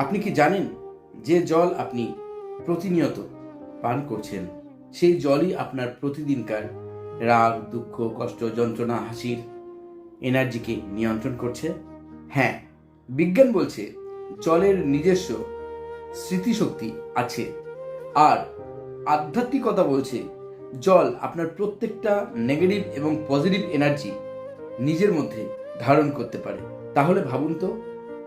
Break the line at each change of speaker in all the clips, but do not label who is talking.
আপনি কি জানেন যে জল আপনি প্রতিনিয়ত পান করছেন সেই জলই আপনার প্রতিদিনকার রাগ, দুঃখ, কষ্ট, যন্ত্রণা, হাসির এনার্জিকে নিয়ন্ত্রণ করছে? হ্যাঁ, বিজ্ঞান বলছে জলের নিজস্ব স্মৃতিশক্তি আছে। আর আধ্যাত্মিকতা বলছে জল আপনার প্রত্যেকটা নেগেটিভ এবং পজিটিভ এনার্জি নিজের মধ্যে ধারণ করতে পারে। তাহলে ভাবুন তো,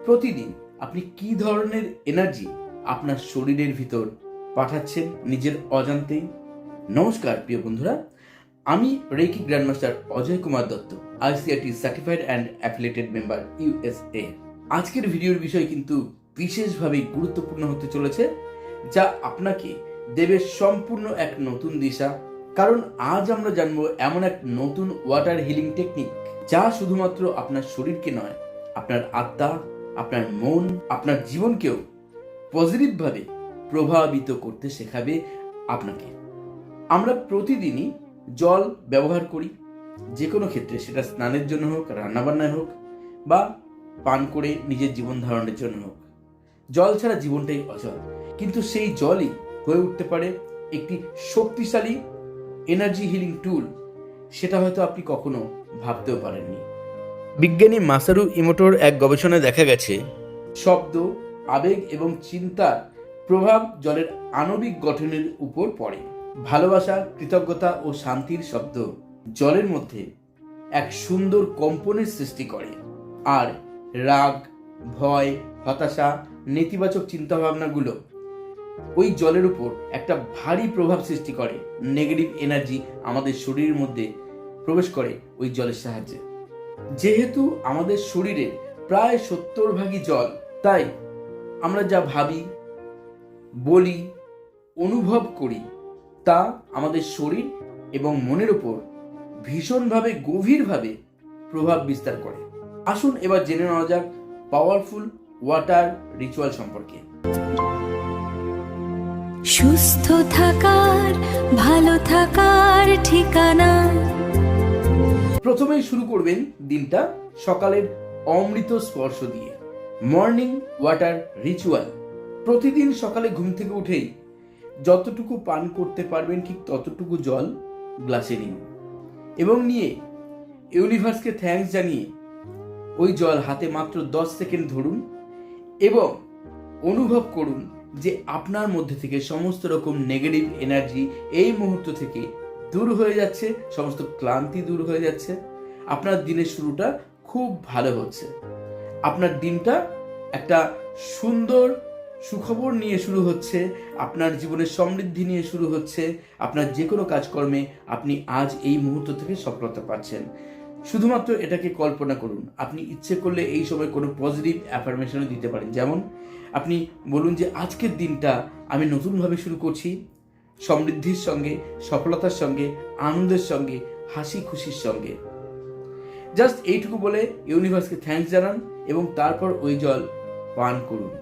প্রতিদিন আপনি কি ধরনের এনার্জি আপনার শরীরের ভিতর পাঠাচ্ছেন নিজের অজান্তেই। নমস্কার প্রিয় বন্ধুরা, আমি reiki grandmaster Ajay Kumar Dutta, ICRT certified and affiliated member USA. আজকের ভিডিওর বিষয় কিন্তু বিশেষভাবে গুরুত্বপূর্ণ হতে চলেছে, যা আপনাকে দেবে সম্পূর্ণ এক নতুন দিশা। কারণ আজ আমরা জানবো এমন এক নতুন ওয়াটার হিলিং টেকনিক, যা শুধুমাত্র আপনার শরীরকে নয়, আপনার আত্মা, আপনার মন, আপনার জীবনকেও পজিটিভভাবে প্রভাবিত করতে শেখাবে আপনাকে। আমরা প্রতিদিনই জল ব্যবহার করি, যে কোনো ক্ষেত্রে, সেটা স্নানের জন্য হোক, রান্নাবান্নায় হোক, বা পান করে নিজের জীবন ধারণের জন্য হোক। জল ছাড়া জীবনটাই অচল, কিন্তু সেই জলই হয়ে উঠতে পারে একটি শক্তিশালী এনার্জি হিলিং টুল। সেটা হয়তো আপনি কখনো ভাবতেও পারেননি। বিজ্ঞানী মাসারু ইমোটোর এক গবেষণায় দেখা গেছে, শব্দ, আবেগ এবং চিন্তার প্রভাব জলের আণবিক গঠনের উপর পড়ে। ভালোবাসা, কৃতজ্ঞতা ও শান্তির শব্দ জলের মধ্যে এক সুন্দর কম্পনের সৃষ্টি করে। আর রাগ, ভয়, হতাশা, নেতিবাচক চিন্তাভাবনাগুলো ওই জলের উপর একটা ভারী প্রভাব সৃষ্টি করে। নেগেটিভ এনার্জি আমাদের শরীরের মধ্যে প্রবেশ করে ওই জলের সাহায্যে। যেহেতু আমাদের শরীরে প্রায় 70% জল, তাই আমরা যা ভাবি, বলি, অনুভব করি তা আমাদের শরীর এবং মনের উপর ভীষণভাবে গভীরভাবে প্রভাব বিস্তার করে। আসুন এবার জেনে নেওয়া যাক পাওয়ারফুল ওয়াটার রিচুয়াল সম্পর্কে।
সুস্থ থাকার, ভালো থাকার ঠিকানা।
প্রথমেই শুরু করবেন দিনটা সকালের অমৃত স্পর্শ দিয়ে। Morning water ritual. প্রতিদিন সকালে ঘুম থেকে উঠেই যতটুকু পান করতে পারবেন ঠিক ততটুকু জল গ্লাসে নিন এবং নিয়ে ইউনিভার্সকে থ্যাঙ্কস জানিয়ে ওই জল হাতে মাত্র 10 সেকেন্ড ধরুন এবং অনুভব করুন যে আপনার মধ্যে থেকে সমস্ত রকম নেগেটিভ এনার্জি এই মুহূর্ত থেকে দূর হয়ে যাচ্ছে, সমস্ত ক্লান্তি দূর হয়ে যাচ্ছে। আপনার দিনের শুরুটা খুব ভালো হচ্ছে। আপনার দিনটা একটা সুন্দর সুখবর নিয়ে শুরু হচ্ছে, আপনার জীবনের সমৃদ্ধি নিয়ে শুরু হচ্ছে। আপনার যে কোনো কাজকর্মে আপনি আজ এই মুহূর্ত থেকে সফলতা পাচ্ছেন। শুধুমাত্র এটাকে কল্পনা করুন। আপনি ইচ্ছে করলে এই সময় কোনো পজিটিভ অ্যাফার্মেশনও দিতে পারেন। যেমন আপনি বলুন যে আজকের দিনটা আমি নতুনভাবে শুরু করছি, সমৃদ্ধির সঙ্গে, সফলতার সঙ্গে, আনন্দের সঙ্গে, হাসি খুশির সঙ্গে। জাস্ট এইটুকু বলে ইউনিভার্সকে থ্যাঙ্কস জানান এবং তারপর ওই জল পান করুন।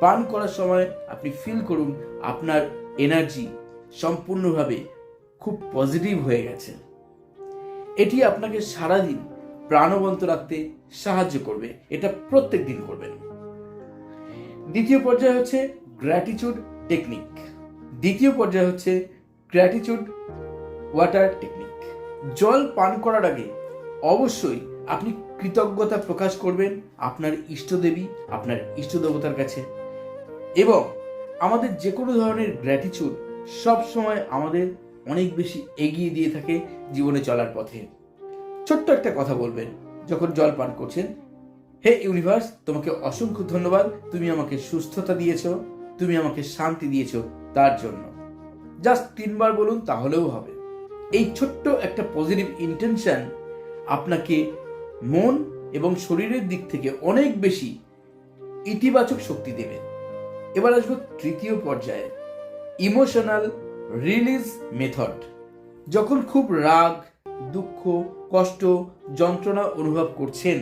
পান করার সময় আপনি ফিল করুন আপনার এনার্জি সম্পূর্ণভাবে খুব পজিটিভ হয়ে গেছে। এটি আপনাকে সারাদিন প্রাণবন্ত রাখতে সাহায্য করবে। এটা প্রত্যেক দিন করবেন। দ্বিতীয় পর্যায় হচ্ছে গ্র্যাটিটিউড টেকনিক। দ্বিতীয় পর্যায় হচ্ছে গ্র্যাটিটিউড ওয়াটার টেকনিক। জল পান করার আগে অবশ্যই আপনি কৃতজ্ঞতা প্রকাশ করবেন আপনার ইষ্টদেবী, আপনার ইষ্টদেবতার কাছে। এবং আমাদের যে কোনো ধরনের গ্র্যাটিটিউড সব সময় আমাদের অনেক বেশি এগিয়ে দিয়ে থাকে জীবনে চলার পথে। ছোট্ট একটা কথা বলবেন যখন জল পান করছেন, হে ইউনিভার্স, তোমাকে অসংখ্য ধন্যবাদ, তুমি আমাকে সুস্থতা দিয়েছো, তুমি আমাকে শান্তি দিয়েছো, তার জন্য। জাস্ট 3 বার বলুন, তাহলেও হবে। এই ছোট্ট একটা পজিটিভ ইন্টেনশন আপনাকে মন এবং শরীরের দিক থেকে অনেক বেশি ইতিবাচক শক্তি দেবে। এবার আসবো তৃতীয় পর্যায়ে, ইমোশনাল রিলিজ মেথড। যখন খুব রাগ, দুঃখ, কষ্ট, যন্ত্রণা অনুভব করছেন,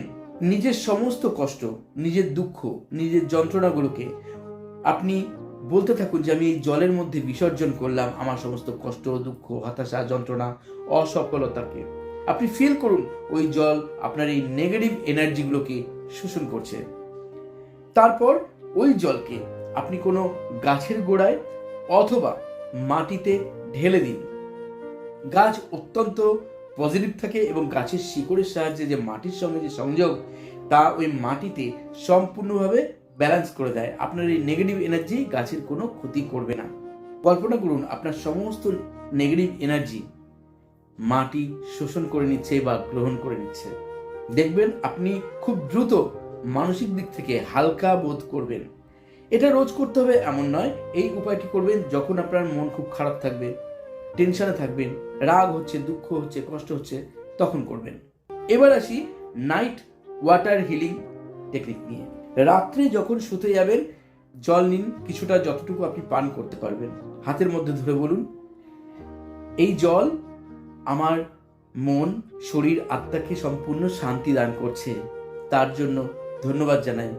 নিজের সমস্ত কষ্ট, নিজের দুঃখ, নিজের যন্ত্রণাগুলোকে আপনি বলতে থাকুন যে আমি এই জলের মধ্যে বিসর্জন করলাম আমার সমস্ত কষ্ট, দুঃখ, হতাশা, যন্ত্রণা, অসফলতাকে। আপনি ফিল করুন ওই জল আপনার এই নেগেটিভ এনার্জিগুলোকে শোষণ করছে। তারপর ওই জলকে আপনি কোনো গাছের গোড়ায় অথবা মাটিতে ঢেলে দিন। গাছ অত্যন্ত পজিটিভ থাকে এবং গাছের শিকড়ের সাহায্যে যে মাটির সঙ্গে যে সংযোগ, তা ওই মাটিতে সম্পূর্ণভাবে ব্যালেন্স করে দেয়। আপনার এই নেগেটিভ এনার্জি গাছের কোনো ক্ষতি করবে না। কল্পনা করুন আপনার সমস্ত নেগেটিভ এনার্জি মাটি শোষণ করে নিচ্ছে বা গ্রহণ করে নিচ্ছে। দেখবেন আপনি খুব দ্রুত মানসিক দিক থেকে হালকা বোধ করবেন। এটা রোজ করতে হবে এমন নয়, এই উপায়টি করবেন যখন আপনার মন খুব খারাপ থাকবে, টেনশনে থাকবেন, রাগ হচ্ছে, দুঃখ হচ্ছে, কষ্ট হচ্ছে, তখন করবেন। এবার আসি নাইট ওয়াটার হিলিং টেকনিক নিয়ে। রাত্রে যখন শুতে যাবেন জল নিন, কিছুটা যতটুকু আপনি পান করতে পারবেন। হাতের মধ্যে ধরে বলুন, এই জল আমার মন, শরীর, আত্মাকে সম্পূর্ণ শান্তি দান করছে, তার জন্য ধন্যবাদ জানাই।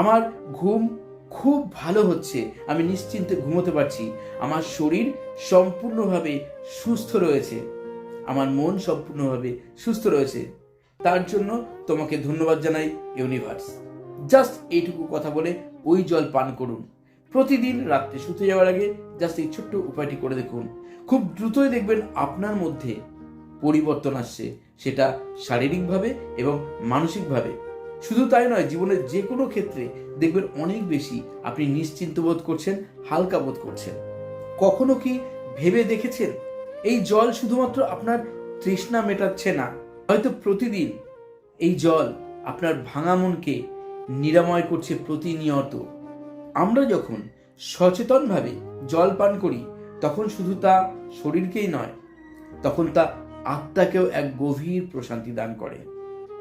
আমার ঘুম খুব ভালো হচ্ছে, আমি নিশ্চিন্তে ঘুমোতে পারছি, আমার শরীর সম্পূর্ণভাবে সুস্থ রয়েছে, আমার মন সম্পূর্ণভাবে সুস্থ রয়েছে, তার জন্য তোমাকে ধন্যবাদ জানাই ইউনিভার্স। জাস্ট এইটুকু কথা বলে ওই জল পান করুন। প্রতিদিন রাত্রে শুতে যাওয়ার আগে জাস্ট এই ছোট্ট উপায়টি করে দেখুন। খুব দ্রুতই দেখবেন আপনার মধ্যে পরিবর্তন আসছে, সেটা শারীরিকভাবে এবং মানসিকভাবে। শুধু তাই নয়, জীবনের যে কোনো ক্ষেত্রে দেখবেন অনেক বেশি আপনি নিশ্চিন্ত বোধ করছেন, হালকা বোধ করছেন। কখনো কি ভেবে দেখেছেন এই জল শুধুমাত্র আপনার তৃষ্ণা মেটাচ্ছে না, হয়তো প্রতিদিন এই জল আপনার ভাঙা মনকে নিরাময় করছে প্রতিনিয়ত। আমরা যখন সচেতনভাবে জল পান করি তখন শুধু তা শরীরকেই নয়, তখন তা আত্মাকেও এক গভীর প্রশান্তি দান করে।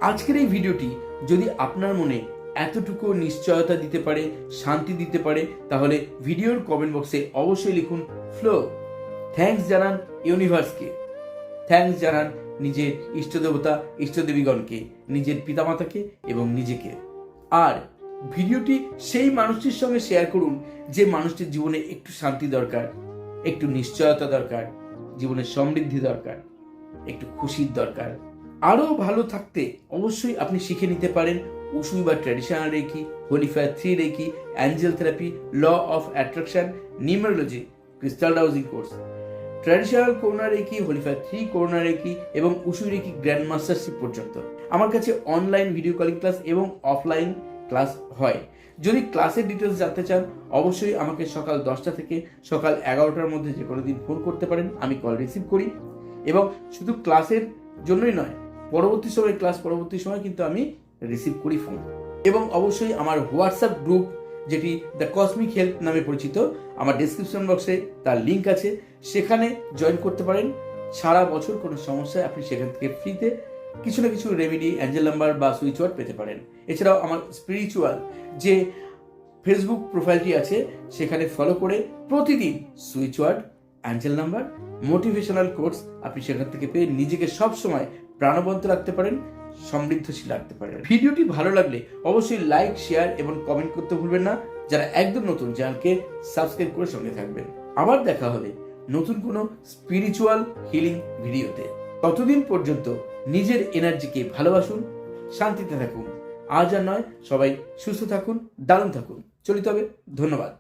আজকের এই ভিডিওটি যদি আপনার মনে এতটুকু নিশ্চয়তা দিতে পারে, শান্তি দিতে পারে, তাহলে ভিডিওর কমেন্ট বক্সে অবশ্যই লিখুন ফ্লো। থ্যাঙ্কস জানান ইউনিভার্সকে, থ্যাঙ্কস জানান নিজের ইষ্টদেবতা, ইষ্টদেবীগণকে, নিজের পিতামাতাকে এবং নিজেকে। আর ভিডিওটি সেই মানুষটির সঙ্গে শেয়ার করুন যে মানুষটির জীবনে একটু শান্তি দরকার, একটু নিশ্চয়তা দরকার, জীবনে সমৃদ্ধি দরকার, একটু খুশির দরকার। আরো ভালো থাকতে অবশ্যই আপনি শিখে নিতে পারেন উসুই বা traditional reiki, holyfire 3 reiki, angel therapy, law of attraction, numerology, crystal dowsing course, traditional Karuna reiki, holyfire 3 Karuna reiki এবং উসুই রেকি গ্র্যান্ড মাস্টারশিপ পর্যন্ত আমার কাছে অনলাইন ভিডিও কলিং ক্লাস এবং অফলাইন ক্লাস হয়। যদি ক্লাসের ডিটেলস জানতে চান অবশ্যই আমাকে সকাল 10টা থেকে সকাল 11টার মধ্যে যে কোনো দিন ফোন করতে পারেন, আমি কল রিসিভ করি। এবং শুধু ক্লাসের জন্যই নয়, পরবর্তী সময় কিন্তু আমি রিসিভ করি ফোন। এবং অবশ্যই আমার হোয়াটসঅ্যাপ গ্রুপ, যেটি দ্য কসমিক হেল্প নামে পরিচিত, আমার ডেসক্রিপশন বক্সে তার লিঙ্ক আছে, সেখানে জয়েন করতে পারেন। সারা বছর কোনো সমস্যায় আপনি সেখান থেকে ফ্রিতে কিছু না কিছু রেমেডি, অ্যাঞ্জেল নাম্বার বা সুইচ ওয়ার্ড পেতে পারেন। এছাড়াও আমার স্পিরিচুয়াল যে ফেসবুক প্রোফাইলটি আছে সেখানে ফলো করে প্রতিদিন switch word, angel number, motivational course আপনি সেখান থেকে পেয়ে নিজেকে সবসময় প্রাণবন্ত রাখতে পারেন, সমৃদ্ধশীল রাখতে পারেন। ভিডিওটি ভালো লাগলে অবশ্যই লাইক, শেয়ার এবং কমেন্ট করতে ভুলবেন না। যারা একদম নতুন, চ্যানেলকে সাবস্ক্রাইব করে সঙ্গে থাকবেন। আবার দেখা হবে নতুন কোনো স্পিরিচুয়াল হিলিং ভিডিওতে। ততদিন পর্যন্ত নিজের এনার্জিকে ভালোবাসুন, শান্তিতে থাকুন। আজ আর নয়, সবাই সুস্থ থাকুন, দারুণ থাকুন। চলিত হবে। ধন্যবাদ।